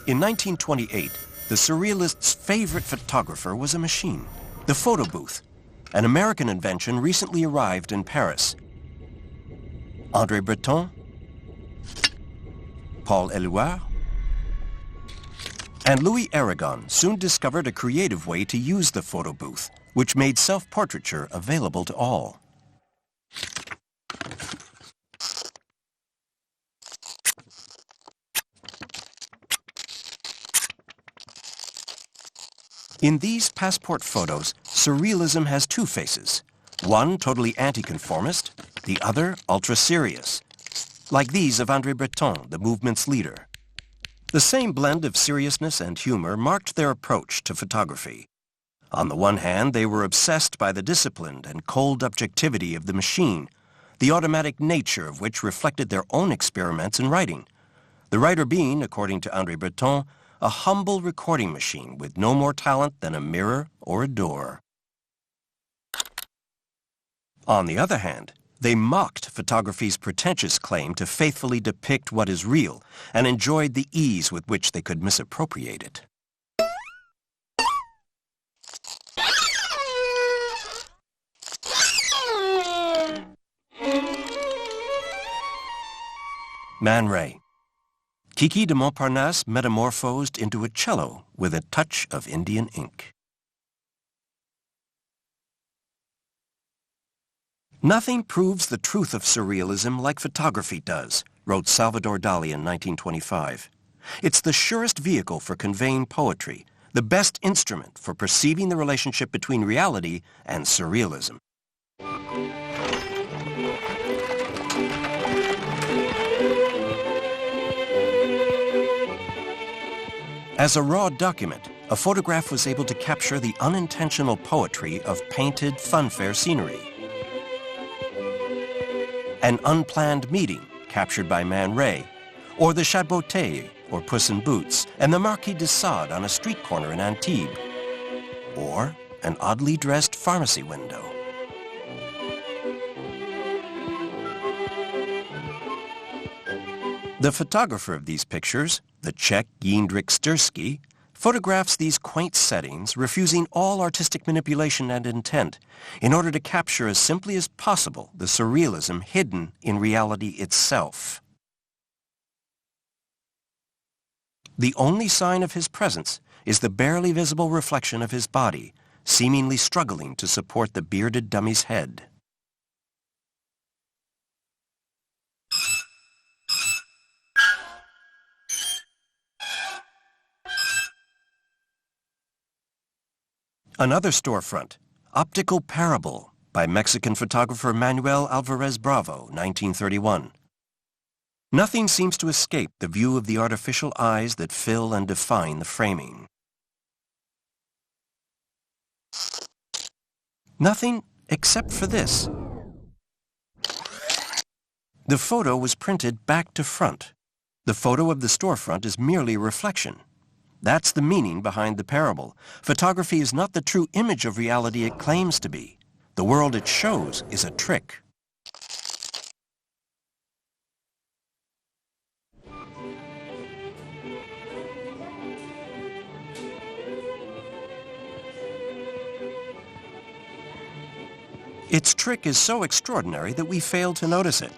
In 1928, the Surrealists' favorite photographer was a machine, the photo booth, an American invention recently arrived in Paris. André Breton, Paul Éluard, and Louis Aragon soon discovered a creative way to use the photo booth, which made self-portraiture available to all. In these passport photos, surrealism has two faces. One totally anti-conformist, the other ultra-serious, like these of André Breton, the movement's leader. The same blend of seriousness and humor marked their approach to photography. On the one hand, they were obsessed by the disciplined and cold objectivity of the machine, the automatic nature of which reflected their own experiments in writing. The writer being, according to André Breton, a humble recording machine with no more talent than a mirror or a door. On the other hand, they mocked photography's pretentious claim to faithfully depict what is real and enjoyed the ease with which they could misappropriate it. Man Ray. Kiki de Montparnasse metamorphosed into a cello with a touch of Indian ink. Nothing proves the truth of surrealism like photography does, wrote Salvador Dali in 1925. It's the surest vehicle for conveying poetry, the best instrument for perceiving the relationship between reality and surrealism. As a raw document, a photograph was able to capture the unintentional poetry of painted funfair scenery. An unplanned meeting captured by Man Ray, or the Chat Botté or Puss in Boots, and the Marquis de Sade on a street corner in Antibes, or an oddly dressed pharmacy window. The photographer of these pictures, the Czech Jindřich Styrsky, photographs these quaint settings, refusing all artistic manipulation and intent, in order to capture as simply as possible the surrealism hidden in reality itself. The only sign of his presence is the barely visible reflection of his body, seemingly struggling to support the bearded dummy's head. Another storefront, Optical Parable, by Mexican photographer Manuel Alvarez Bravo, 1931. Nothing seems to escape the view of the artificial eyes that fill and define the framing. Nothing except for this. The photo was printed back to front. The photo of the storefront is merely a reflection. That's the meaning behind the parable. Photography is not the true image of reality it claims to be. The world it shows is a trick. Its trick is so extraordinary that we fail to notice it.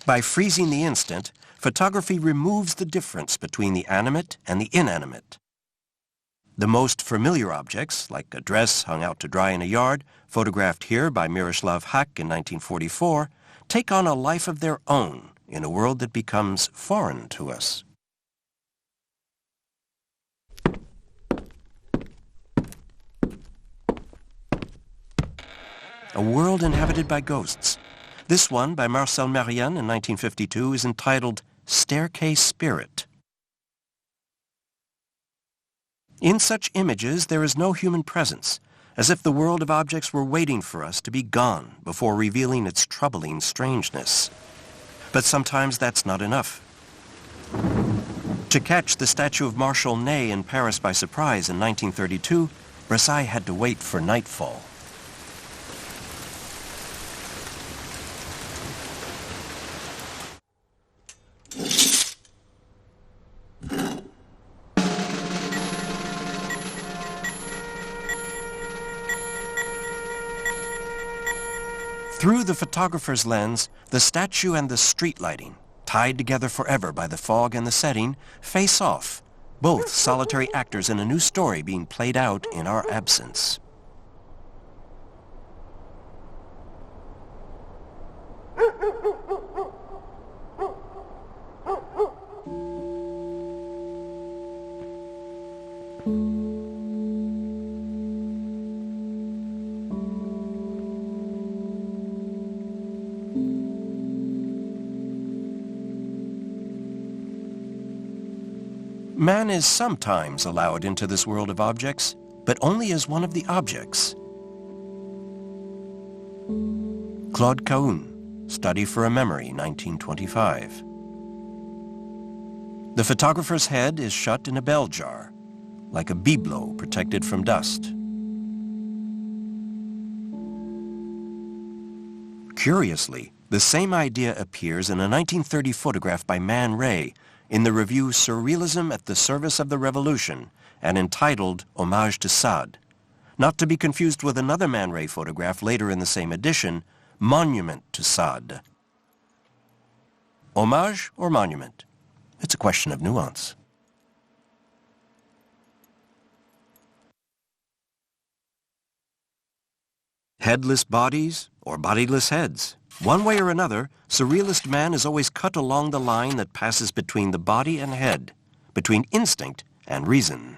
By freezing the instant, photography removes the difference between the animate and the inanimate. The most familiar objects, like a dress hung out to dry in a yard, photographed here by Miroslav Hak in 1944, take on a life of their own in a world that becomes foreign to us. A world inhabited by ghosts. This one, by Marcel Marian in 1952, is entitled Staircase Spirit. In such images, there is no human presence, as if the world of objects were waiting for us to be gone before revealing its troubling strangeness. But sometimes that's not enough. To catch the statue of Marshal Ney in Paris by surprise in 1932, Bresson had to wait for nightfall. Through the photographer's lens, the statue and the street lighting, tied together forever by the fog and the setting, face off, both solitary actors in a new story being played out in our absence. Man is sometimes allowed into this world of objects, but only as one of the objects. Claude Cahun, Study for a Memory, 1925. The photographer's head is shut in a bell jar, like a bibelot protected from dust. Curiously, the same idea appears in a 1930 photograph by Man Ray in the review Surrealism at the Service of the Revolution and entitled Hommage to Sade, not to be confused with another Man Ray photograph later in the same edition, Monument to Sade. Homage or monument? It's a question of nuance. Headless bodies or bodiless heads? One way or another, surrealist man is always cut along the line that passes between the body and head, between instinct and reason.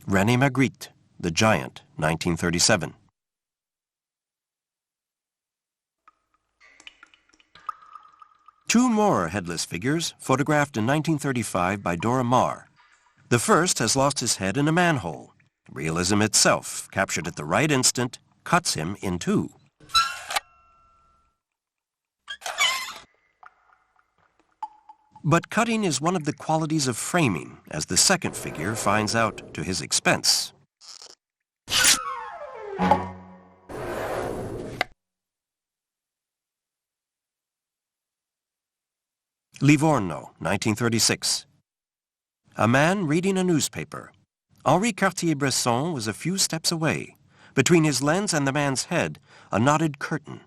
René Magritte, The Giant, 1937. Two more headless figures, photographed in 1935 by Dora Maar. The first has lost his head in a manhole. Realism itself, captured at the right instant, cuts him in two. But cutting is one of the qualities of framing, as the second figure finds out to his expense. Livorno, 1936. A man reading a newspaper. Henri Cartier-Bresson was a few steps away. Between his lens and the man's head, a knotted curtain.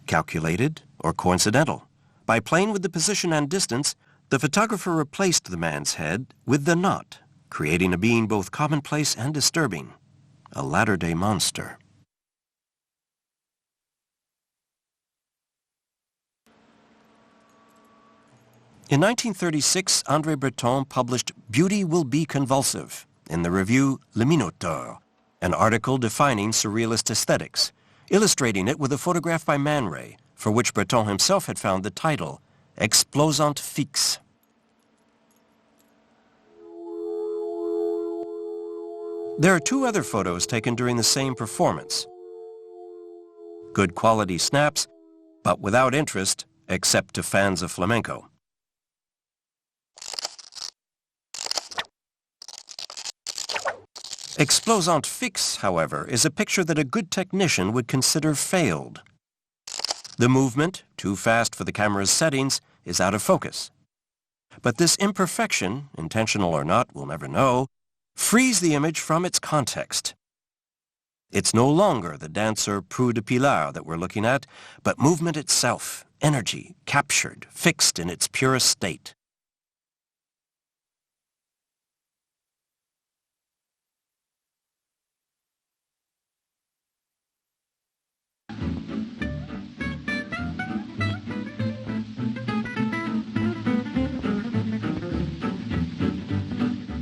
Calculated or coincidental? By playing with the position and distance, the photographer replaced the man's head with the knot, creating a being both commonplace and disturbing, a latter-day monster. In 1936, André Breton published Beauty Will Be Convulsive in the review Le Minotaur, an article defining surrealist aesthetics, illustrating it with a photograph by Man Ray, for which Breton himself had found the title, Explosant Fixe. There are two other photos taken during the same performance. Good quality snaps, but without interest, except to fans of flamenco. Explosant Fixe, however, is a picture that a good technician would consider failed. The movement, too fast for the camera's settings, is out of focus. But this imperfection, intentional or not, we'll never know, frees the image from its context. It's no longer the dancer Prue de Pilar that we're looking at, but movement itself, energy, captured, fixed in its purest state.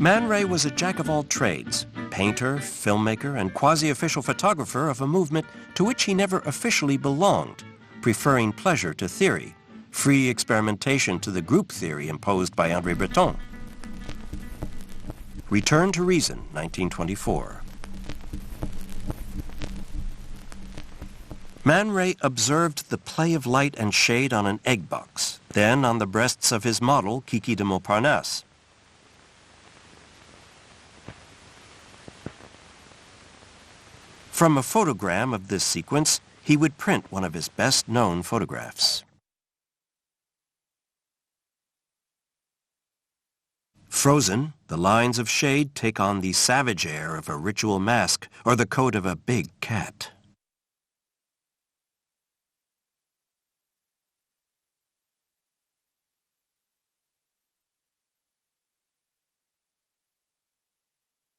Man Ray was a jack of all trades, painter, filmmaker, and quasi-official photographer of a movement to which he never officially belonged, preferring pleasure to theory, free experimentation to the group theory imposed by André Breton. Return to Reason, 1924. Man Ray observed the play of light and shade on an egg box, then on the breasts of his model, Kiki de Montparnasse. From a photogram of this sequence, he would print one of his best-known photographs. Frozen, the lines of shade take on the savage air of a ritual mask or the coat of a big cat.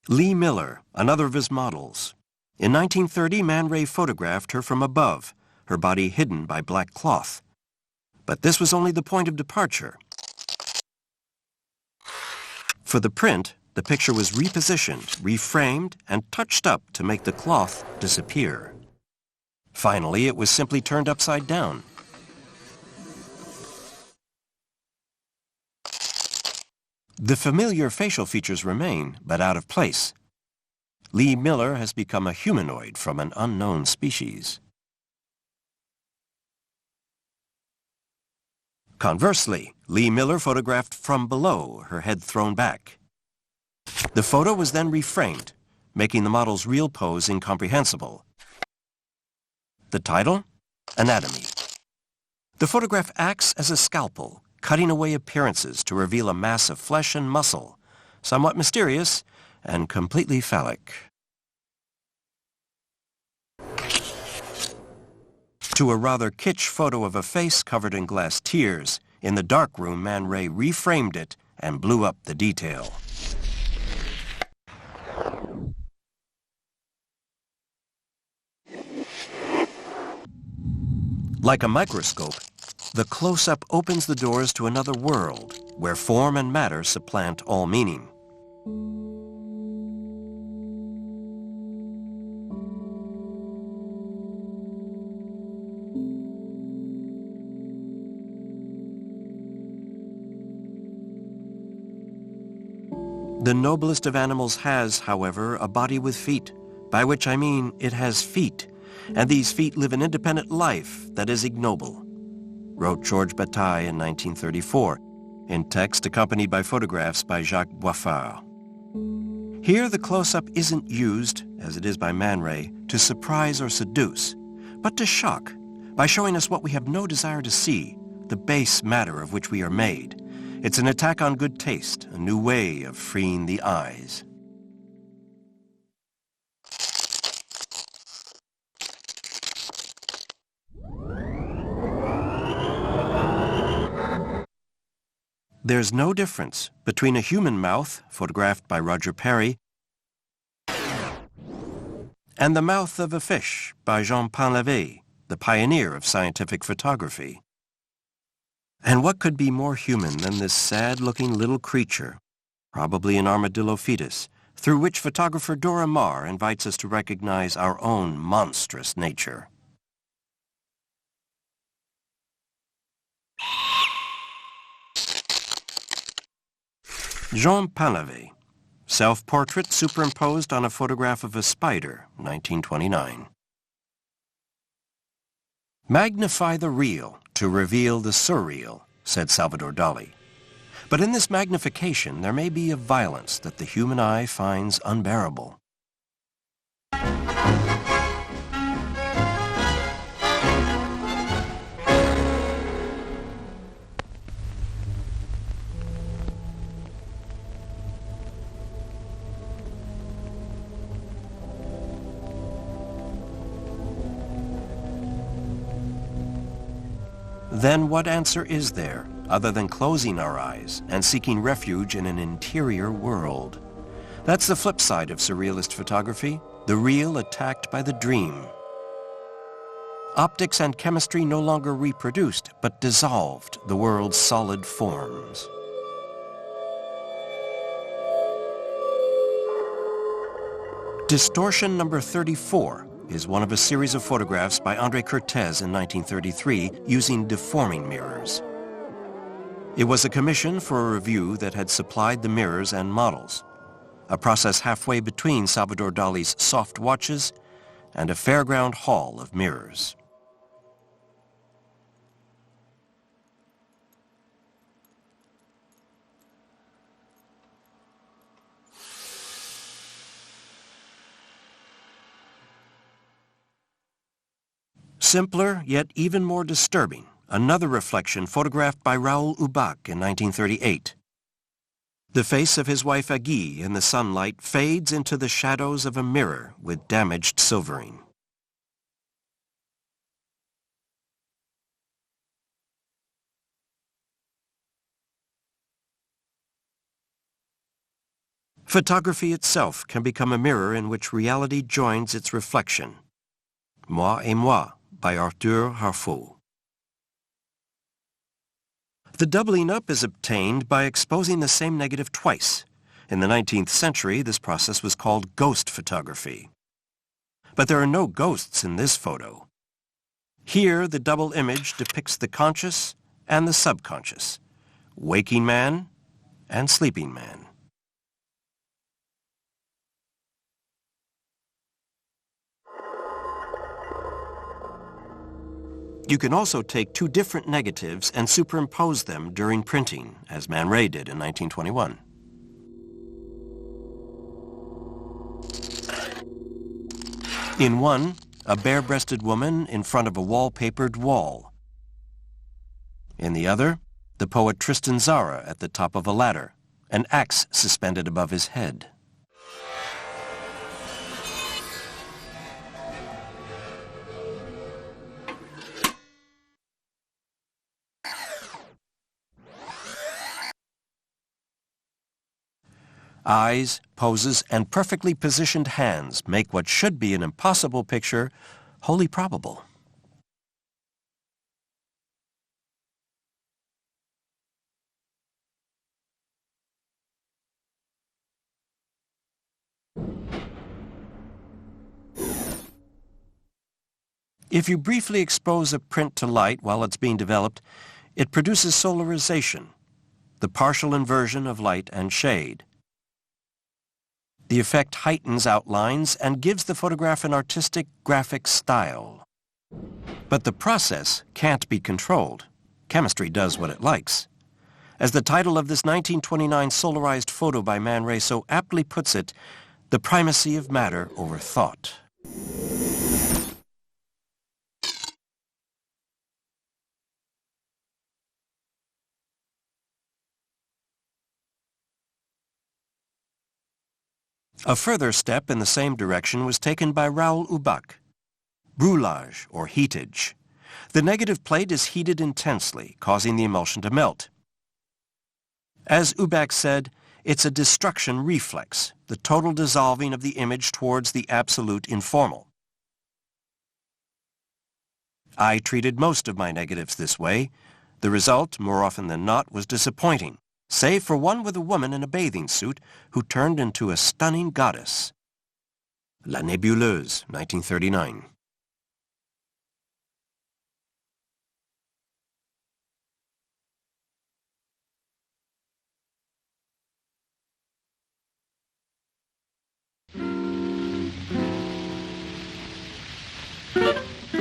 Lee Miller, another of his models. In 1930, Man Ray photographed her from above, her body hidden by black cloth. But this was only the point of departure. For the print, the picture was repositioned, reframed, and touched up to make the cloth disappear. Finally, it was simply turned upside down. The familiar facial features remain, but out of place. Lee Miller has become a humanoid from an unknown species. Conversely, Lee Miller photographed from below, her head thrown back. The photo was then reframed, making the model's real pose incomprehensible. The title? Anatomy. The photograph acts as a scalpel, cutting away appearances to reveal a mass of flesh and muscle, somewhat mysterious and completely phallic. To a rather kitsch photo of a face covered in glass tears, in the darkroom, Man Ray reframed it and blew up the detail. Like a microscope, the close-up opens the doors to another world, where form and matter supplant all meaning. The noblest of animals has, however, a body with feet, by which I mean it has feet, and these feet live an independent life that is ignoble, wrote Georges Bataille in 1934, in text accompanied by photographs by Jacques Boiffard. Here the close-up isn't used, as it is by Man Ray, to surprise or seduce, but to shock, by showing us what we have no desire to see, the base matter of which we are made. It's an attack on good taste, a new way of freeing the eyes. There's no difference between a human mouth, photographed by Roger Perry, and the mouth of a fish by Jean Painlevé, the pioneer of scientific photography. And what could be more human than this sad-looking little creature, probably an armadillo fetus, through which photographer Dora Maar invites us to recognize our own monstrous nature. Jean Painlevé, self-portrait superimposed on a photograph of a spider, 1929. Magnify the real to reveal the surreal, said Salvador Dali. But in this magnification, there may be a violence that the human eye finds unbearable. Then what answer is there, other than closing our eyes and seeking refuge in an interior world? That's the flip side of surrealist photography, the real attacked by the dream. Optics and chemistry no longer reproduced, but dissolved the world's solid forms. Distortion number 34 is one of a series of photographs by André Cortez in 1933 using deforming mirrors. It was a commission for a review that had supplied the mirrors and models, a process halfway between Salvador Dali's soft watches and a fairground hall of mirrors. Simpler, yet even more disturbing, another reflection photographed by Raoul Ubach in 1938. The face of his wife Agui in the sunlight fades into the shadows of a mirror with damaged silvering. Photography itself can become a mirror in which reality joins its reflection. Moi et Moi by Arthur Harfou. The doubling up is obtained by exposing the same negative twice. In the 19th century, this process was called ghost photography. But there are no ghosts in this photo. Here, the double image depicts the conscious and the subconscious, waking man and sleeping man. You can also take two different negatives and superimpose them during printing, as Man Ray did in 1921. In one, a bare-breasted woman in front of a wallpapered wall. In the other, the poet Tristan Tzara at the top of a ladder, an axe suspended above his head. Eyes, poses, and perfectly positioned hands make what should be an impossible picture wholly probable. If you briefly expose a print to light while it's being developed, it produces solarization, the partial inversion of light and shade. The effect heightens outlines and gives the photograph an artistic, graphic style. But the process can't be controlled. Chemistry does what it likes. As the title of this 1929 solarized photo by Man Ray so aptly puts it, the primacy of matter over thought. A further step in the same direction was taken by Raoul Ubach. Brûlage, or heatage. The negative plate is heated intensely, causing the emulsion to melt. As Ubach said, it's a destruction reflex, the total dissolving of the image towards the absolute informal. I treated most of my negatives this way. The result, more often than not, was disappointing, save for one with a woman in a bathing suit who turned into a stunning goddess. La Nébuleuse, 1939.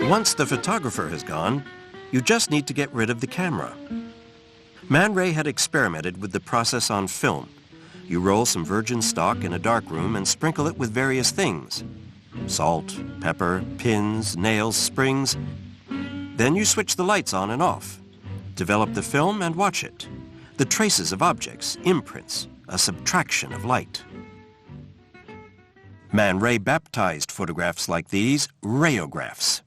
Once the photographer has gone, you just need to get rid of the camera. Man Ray had experimented with the process on film. You roll some virgin stock in a darkroom and sprinkle it with various things. Salt, pepper, pins, nails, springs. Then you switch the lights on and off. Develop the film and watch it. The traces of objects, imprints, a subtraction of light. Man Ray baptized photographs like these rayographs.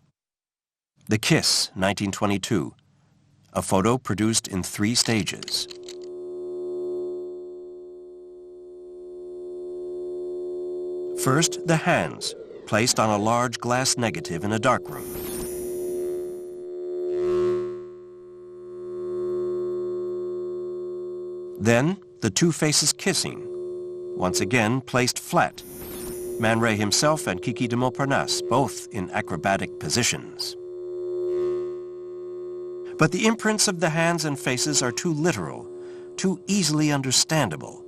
The Kiss, 1922. A photo produced in 3 stages. First, the hands, placed on a large glass negative in a darkroom. Then, the 2 faces kissing, once again placed flat. Man Ray himself and Kiki de Montparnasse, both in acrobatic positions. But the imprints of the hands and faces are too literal, too easily understandable.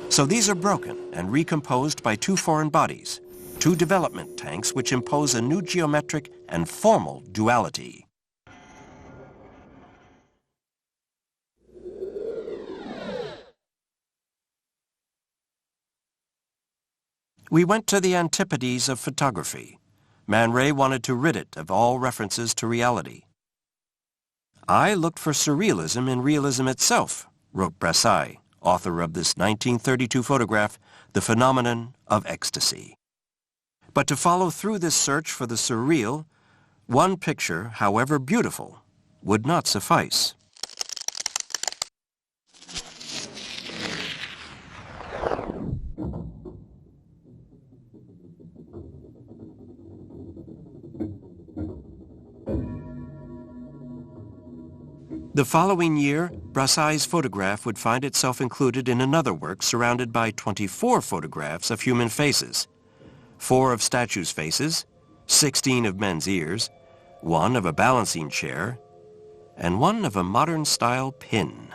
So these are broken and recomposed by 2 foreign bodies, 2 development tanks which impose a new geometric and formal duality. We went to the antipodes of photography, Man Ray wanted to rid it of all references to reality. "I looked for surrealism in realism itself," wrote Brassai, author of this 1932 photograph, The Phenomenon of Ecstasy. But to follow through this search for the surreal, one picture, however beautiful, would not suffice. The following year, Brassai's photograph would find itself included in another work surrounded by 24 photographs of human faces, 4 of statues' faces, 16 of men's ears, 1 of a balancing chair, and 1 of a modern-style pin.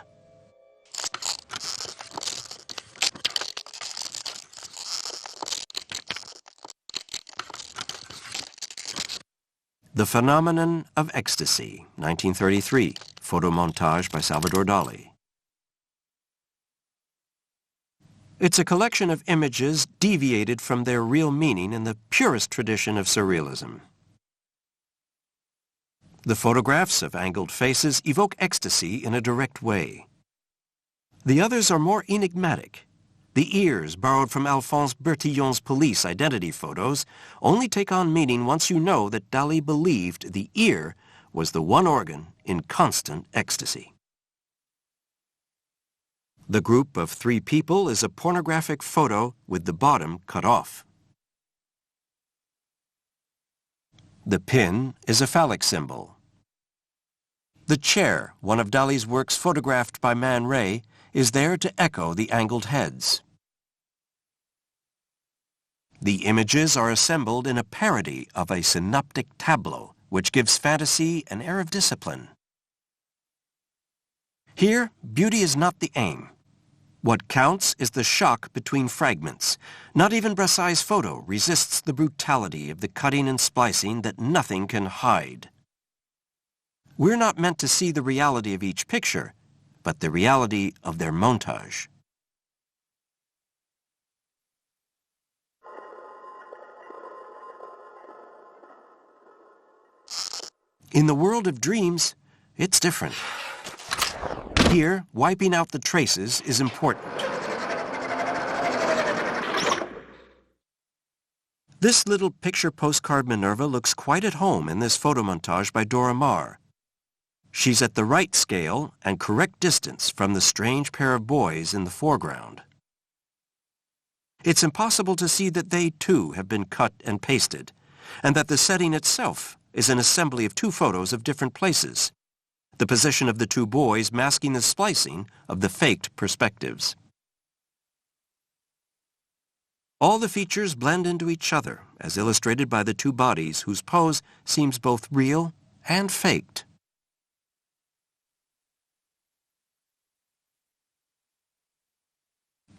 The Phenomenon of Ecstasy, 1933, photomontage by Salvador Dali. It's a collection of images deviated from their real meaning in the purest tradition of surrealism. The photographs of angled faces evoke ecstasy in a direct way. The others are more enigmatic. The ears, borrowed from Alphonse Bertillon's police identity photos, only take on meaning once you know that Dali believed the ear was the one organ in constant ecstasy. The group of 3 people is a pornographic photo with the bottom cut off. The pin is a phallic symbol. The chair, one of Dali's works photographed by Man Ray, is there to echo the angled heads. The images are assembled in a parody of a synoptic tableau, which gives fantasy an air of discipline. Here, beauty is not the aim. What counts is the shock between fragments. Not even Brassai's photo resists the brutality of the cutting and splicing that nothing can hide. We're not meant to see the reality of each picture, but the reality of their montage. In the world of dreams, it's different. Here, wiping out the traces is important. This little picture postcard Minerva looks quite at home in this photomontage by Dora Maar. She's at the right scale and correct distance from the strange pair of boys in the foreground. It's impossible to see that they, too, have been cut and pasted, and that the setting itself is an assembly of 2 photos of different places, the position of the 2 boys masking the splicing of the faked perspectives. All the features blend into each other, as illustrated by the 2 bodies whose pose seems both real and faked.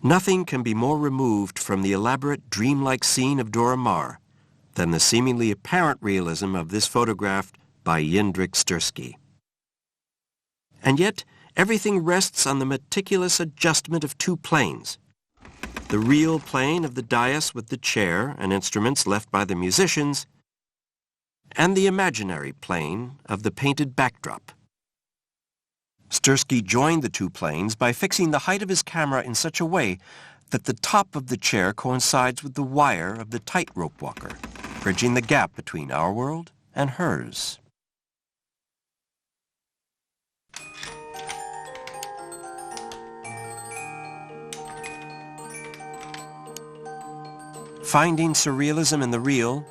Nothing can be more removed from the elaborate dreamlike scene of Dora Maar than the seemingly apparent realism of this photograph by Jindřich Stursky. And yet, everything rests on the meticulous adjustment of 2 planes. The real plane of the dais with the chair and instruments left by the musicians, and the imaginary plane of the painted backdrop. Stursky joined the 2 planes by fixing the height of his camera in such a way that the top of the chair coincides with the wire of the tightrope walker, bridging the gap between our world and hers. Finding surrealism in the real,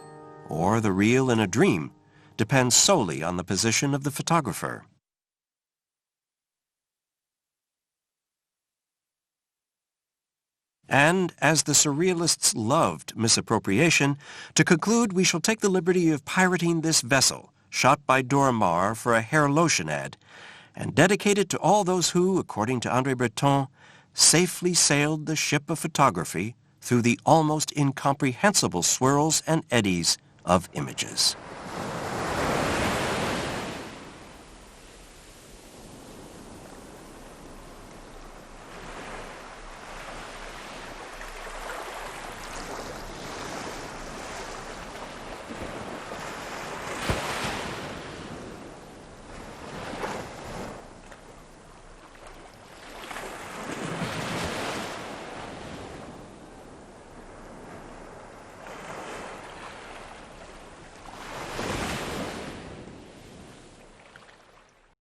or the real in a dream, depends solely on the position of the photographer. And, as the surrealists loved misappropriation, to conclude we shall take the liberty of pirating this vessel, shot by Dora Maar for a hair lotion ad, and dedicate it to all those who, according to André Breton, safely sailed the ship of photography through the almost incomprehensible swirls and eddies of images.